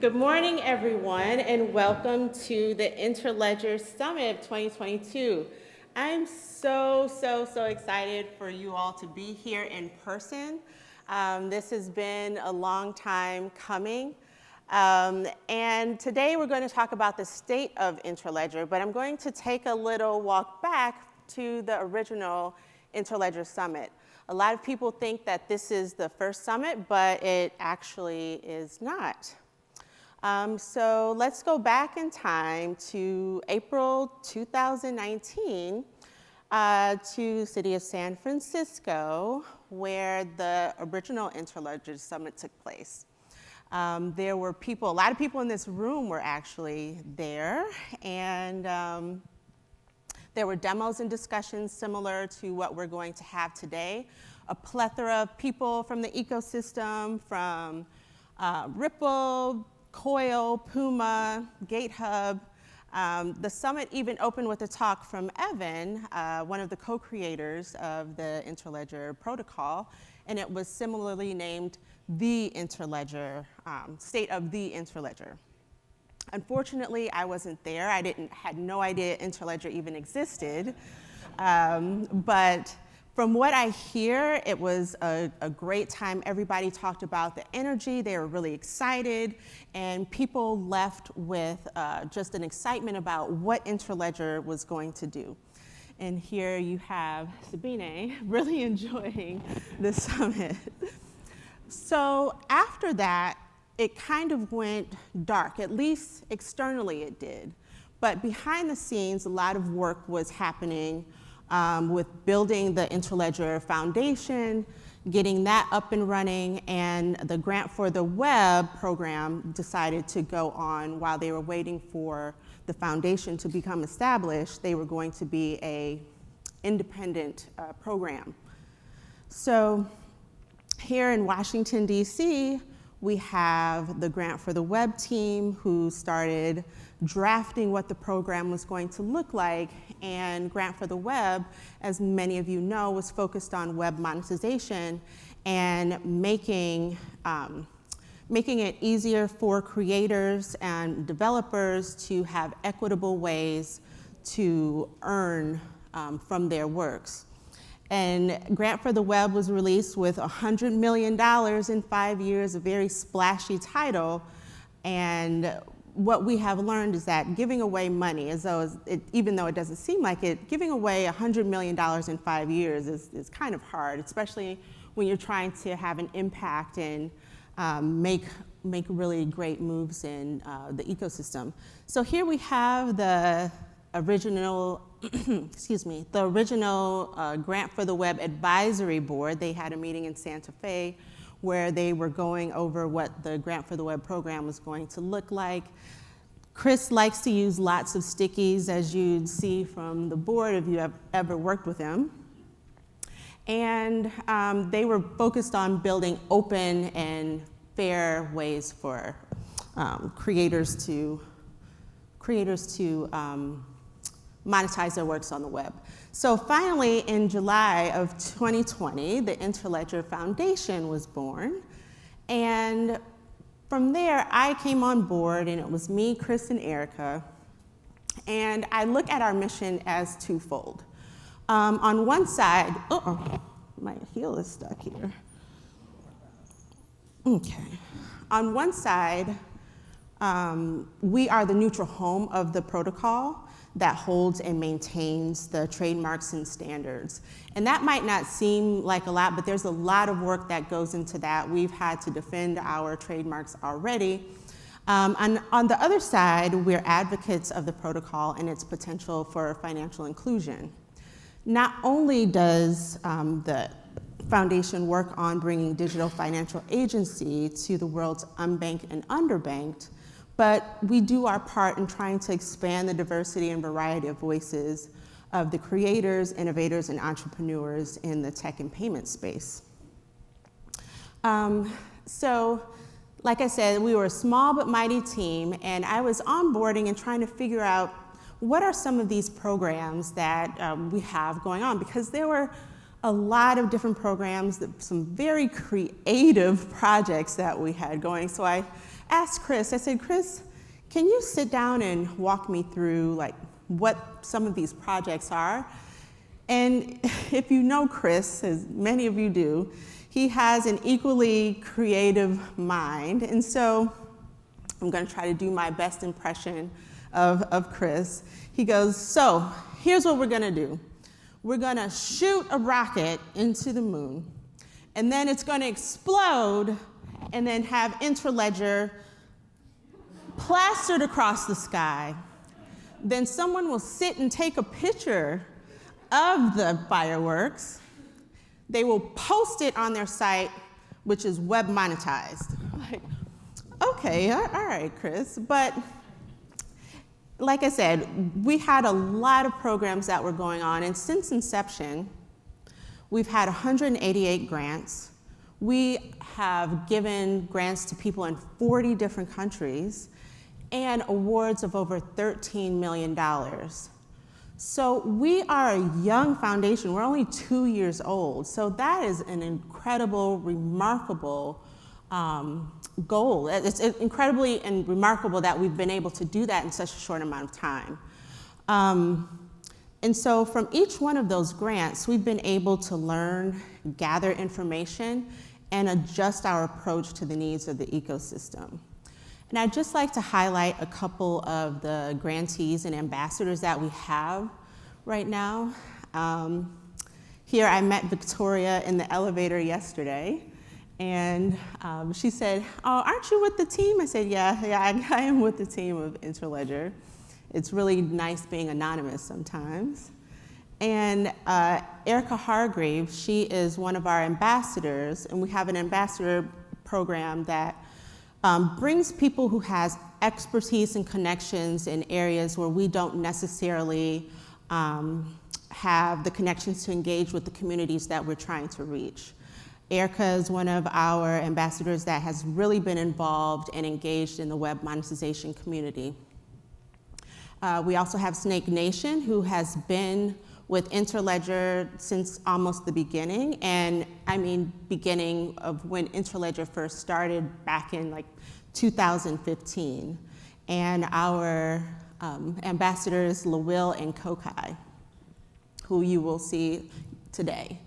Good morning, everyone, and welcome to the Interledger Summit of 2022. I'm so excited for you all to be here in person. This has been a long time coming. And today we're going to talk about the state of Interledger, but I'm going to take a little walk back to the original Interledger Summit. A lot of people think that this is the first summit, but it actually is not. So let's go back in time to April 2019 to the city of San Francisco, where the original Interledger Summit took place. There were people, a lot of people in this room were actually there, and there were demos and discussions similar to what we're going to have today. A plethora of people from the ecosystem, from Ripple, Coil, Puma, GateHub. The summit even opened with a talk from Evan, one of the co-creators of the Interledger Protocol, and it was similarly named the Interledger, State of the Interledger. Unfortunately, I wasn't there. Had no idea Interledger even existed, but from what I hear, it was a great time. Everybody talked about the energy. They were really excited, and people left with just an excitement about what Interledger was going to do. And here you have Sabine really enjoying the summit. So after that, it kind of went dark, at least externally it did. But behind the scenes, a lot of work was happening with building the Interledger Foundation, getting that up and running, and the Grant for the Web program decided to go on while they were waiting for the foundation to become established. They were going to be an independent program. So here in Washington, D.C., we have the Grant for the Web team who started drafting what the program was going to look like. And Grant for the Web, as many of you know, was focused on web monetization and making it easier for creators and developers to have equitable ways to earn from their works. And Grant for the Web was released with $100 million in 5 years, a very splashy title. And what we have learned is that giving away money, even though it doesn't seem like it, giving away $100 million in 5 years is kind of hard, especially when you're trying to have an impact and make really great moves in the ecosystem. So here we have the original Grant for the Web Advisory Board. They had a meeting in Santa Fe where they were going over what the Grant for the Web program was going to look like. Chris likes to use lots of stickies, as you'd see from the board if you have ever worked with him. And they were focused on building open and fair ways for creators to monetize their works on the web. So finally, in July of 2020, the Interledger Foundation was born. And from there, I came on board, and it was me, Chris, and Erica. And I look at our mission as twofold. On one side, my heel is stuck here. Okay. On one side, we are the neutral home of the protocol that holds and maintains the trademarks and standards. And that might not seem like a lot, but there's a lot of work that goes into that. We've had to defend our trademarks already. And on the other side, we're advocates of the protocol and its potential for financial inclusion. Not only does the foundation work on bringing digital financial agency to the world's unbanked and underbanked, but we do our part in trying to expand the diversity and variety of voices of the creators, innovators, and entrepreneurs in the tech and payment space. So, like I said, we were a small but mighty team, and I was onboarding and trying to figure out what are some of these programs that we have going on, because there were a lot of different programs, some very creative projects that we had going. So I asked Chris, I said, Chris, can you sit down and walk me through like what some of these projects are? And if you know Chris, as many of you do, he has an equally creative mind. And so I'm going to try to do my best impression of Chris. He goes, so here's what we're going to do. We're going to shoot a rocket into the moon, and then it's going to explode and then have Interledger plastered across the sky. Then someone will sit and take a picture of the fireworks. They will post it on their site, which is web monetized. Like, okay, all right, Chris. But like I said, we had a lot of programs that were going on, and since inception, we've had 188 grants. We have given grants to people in 40 different countries and awards of over $13 million. So we are a young foundation. We're only 2 years old. So that is an incredible, remarkable goal. It's incredibly and remarkable that we've been able to do that in such a short amount of time. And so from each one of those grants, we've been able to learn, gather information, and adjust our approach to the needs of the ecosystem. And I'd just like to highlight a couple of the grantees and ambassadors that we have right now. Here I met Victoria in the elevator yesterday, and she said, oh, aren't you with the team? I said, yeah, I am with the team of Interledger. It's really nice being anonymous sometimes. And Erica Hargrave, she is one of our ambassadors, and we have an ambassador program that brings people who has expertise and connections in areas where we don't necessarily have the connections to engage with the communities that we're trying to reach. Erica is one of our ambassadors that has really been involved and engaged in the web monetization community. We also have Snake Nation, who has been with Interledger since almost the beginning, and I mean beginning of when Interledger first started back in like 2015. And our ambassadors, LaWill and Kokai, who you will see today.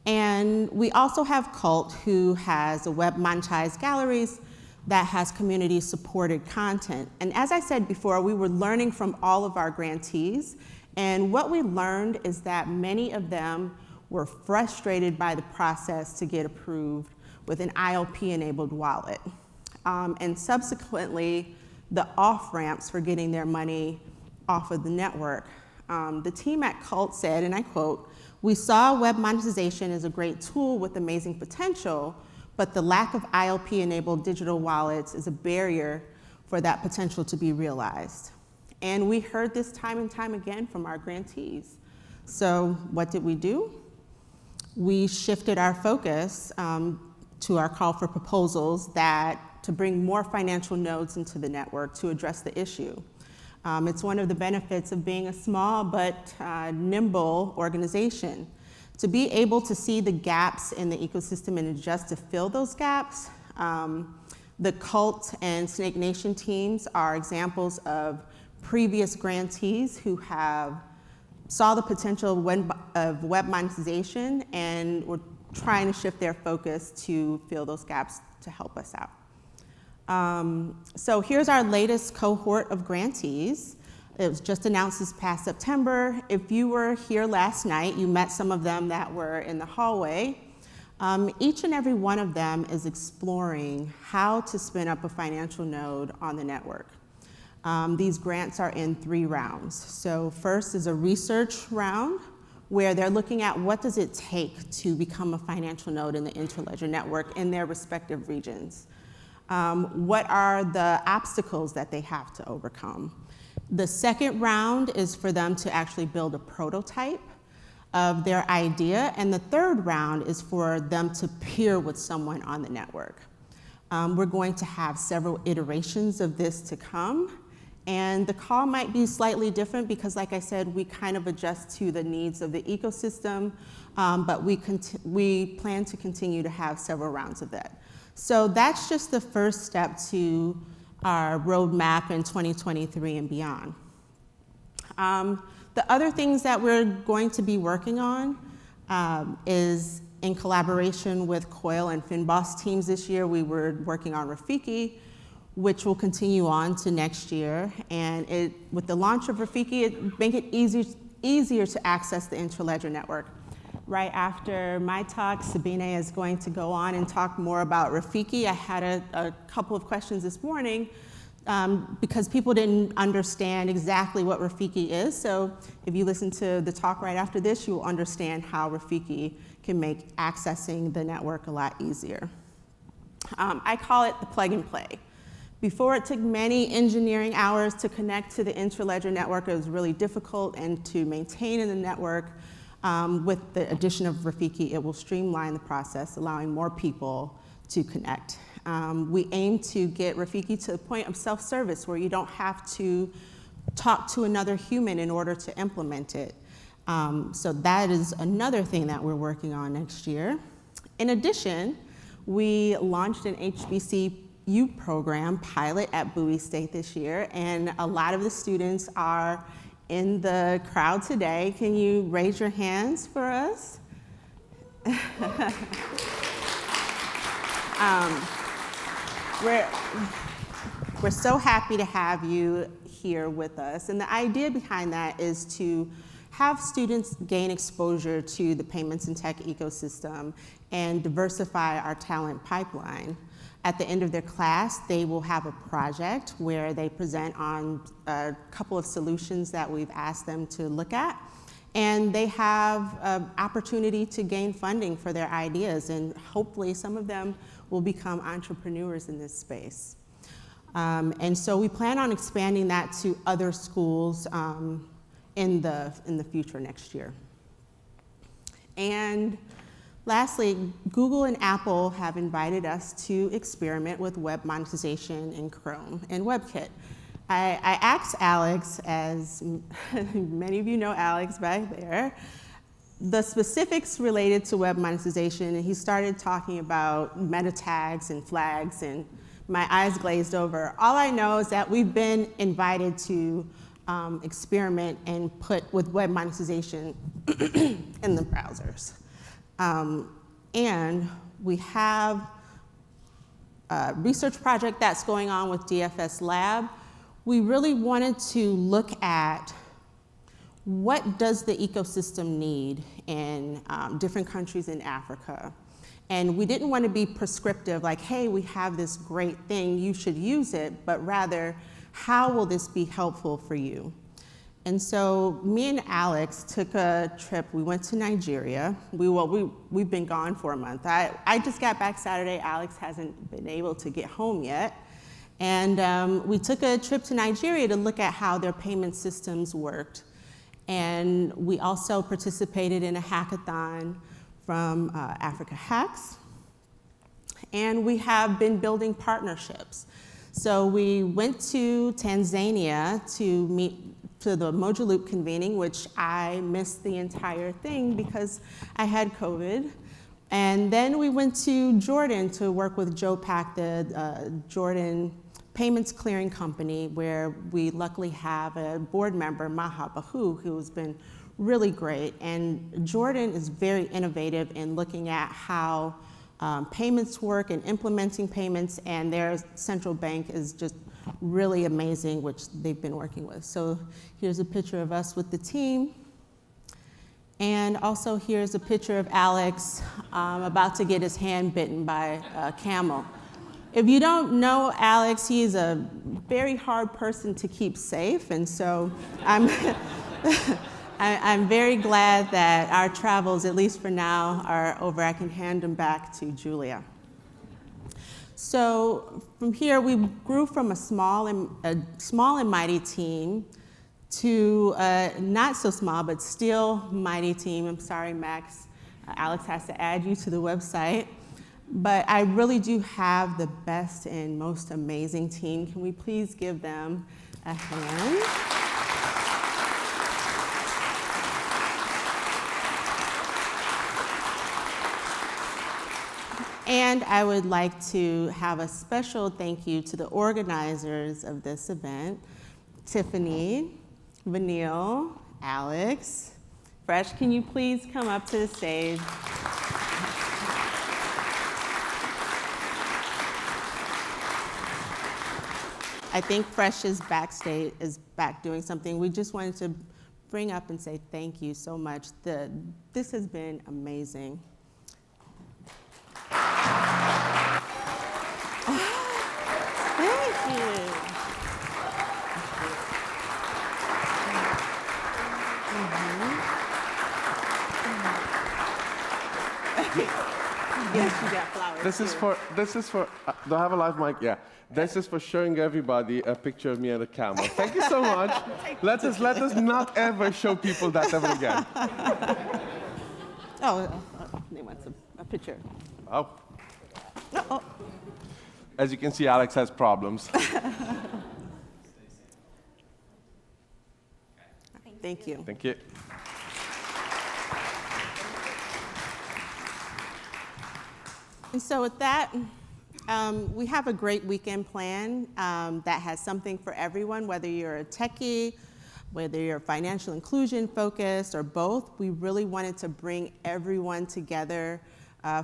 And we also have Cult, who has a web monetized galleries that has community-supported content. And as I said before, we were learning from all of our grantees, and what we learned is that many of them were frustrated by the process to get approved with an ILP-enabled wallet. And subsequently, the off-ramps for getting their money off of the network. The team at Cult said, and I quote, "We saw web monetization as a great tool with amazing potential, but the lack of ILP-enabled digital wallets is a barrier for that potential to be realized." And we heard this time and time again from our grantees. So what did we do? We shifted our focus to our call for proposals to bring more financial nodes into the network to address the issue. It's one of the benefits of being a small but nimble organization. To be able to see the gaps in the ecosystem and adjust to fill those gaps, the Cult and Snake Nation teams are examples of previous grantees who saw the potential of web monetization and were trying to shift their focus to fill those gaps to help us out. So here's our latest cohort of grantees. It was just announced this past September. If you were here last night, you met some of them that were in the hallway. Each and every one of them is exploring how to spin up a financial node on the network. These grants are in 3 rounds. So first is a research round where they're looking at what does it take to become a financial node in the Interledger network in their respective regions. What are the obstacles that they have to overcome? The second round is for them to actually build a prototype of their idea, and the third round is for them to peer with someone on the network. We're going to have several iterations of this to come, And the call might be slightly different because, like I said, we kind of adjust to the needs of the ecosystem, but we plan to continue to have several rounds of that. So that's just the first step to our roadmap in 2023 and beyond. The other things that we're going to be working on is in collaboration with COIL and FinBoss teams this year. We were working on Rafiki, which will continue on to next year. And with the launch of Rafiki, it make it easier to access the Interledger network. Right after my talk, Sabine is going to go on and talk more about Rafiki. I had a couple of questions this morning because people didn't understand exactly what Rafiki is. So if you listen to the talk right after this, you will understand how Rafiki can make accessing the network a lot easier. I call it the plug and play. Before, it took many engineering hours to connect to the Interledger network. It was really difficult, and to maintain in the network, with the addition of Rafiki, it will streamline the process, allowing more people to connect. We aim to get Rafiki to the point of self-service where you don't have to talk to another human in order to implement it. So that is another thing that we're working on next year. In addition, we launched an HBCU program pilot at Bowie State this year, and a lot of the students are in the crowd today. Can you raise your hands for us? We're so happy to have you here with us, and the idea behind that is to have students gain exposure to the payments and tech ecosystem and diversify our talent pipeline. At the end of their class, they will have a project where they present on a couple of solutions that we've asked them to look at, and they have an opportunity to gain funding for their ideas, and hopefully some of them will become entrepreneurs in this space. And so we plan on expanding that to other schools in the future next year. And lastly, Google and Apple have invited us to experiment with web monetization in Chrome and WebKit. I asked Alex, as many of you know Alex back there, the specifics related to web monetization, and he started talking about meta tags and flags, and my eyes glazed over. All I know is that we've been invited to experiment and put with web monetization in the browsers. And we have a research project that's going on with DFS Lab. We really wanted to look at what does the ecosystem need in different countries in Africa. And we didn't want to be prescriptive, like, hey, we have this great thing, you should use it, but rather, how will this be helpful for you? And so me and Alex took a trip. We went to Nigeria. We've been gone for a month. I just got back Saturday. Alex hasn't been able to get home yet. And we took a trip to Nigeria to look at how their payment systems worked. And we also participated in a hackathon from Africa Hacks. And we have been building partnerships. So we went to Tanzania to meet to the Moja Loop convening, which I missed the entire thing because I had COVID. And then we went to Jordan to work with JoePac, the Jordan payments clearing company, where we luckily have a board member, Maha Bahu, who's been really great. And Jordan is very innovative in looking at how payments work and implementing payments, and their central bank is just really amazing, which they've been working with. So here's a picture of us with the team. And also here's a picture of Alex about to get his hand bitten by a camel. If you don't know Alex, he's a very hard person to keep safe, and so I'm very glad that our travels, at least for now, are over. I can hand them back to Julia. So from here, we grew from a small and mighty team to a not so small, but still mighty team. I'm sorry, Max. Alex has to add you to the website. But I really do have the best and most amazing team. Can we please give them a hand. And I would like to have a special thank you to the organizers of this event, Tiffany, Vanille, Alex. Fresh, can you please come up to the stage? I think Fresh is backstage, is back doing something. We just wanted to bring up and say thank you so much. This has been amazing. Thank you. Yes, you got flowers. This is for, do I have a live mic? Yeah. This is for showing everybody a picture of me and a camel. Thank you so much. Let us not ever show people that ever again. They want a picture. Oh. As you can see, Alex has problems. Thank you. Thank you. And so with that, we have a great weekend plan that has something for everyone, whether you're a techie, whether you're financial inclusion focused, or both. We really wanted to bring everyone together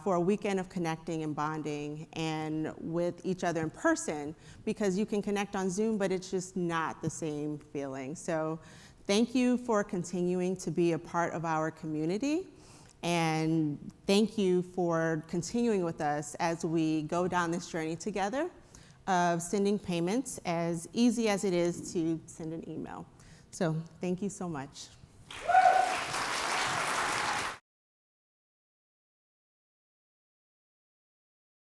for a weekend of connecting and bonding and with each other in person, because you can connect on Zoom, but it's just not the same feeling. So thank you for continuing to be a part of our community. And thank you for continuing with us as we go down this journey together of sending payments, as easy as it is to send an email. So thank you so much.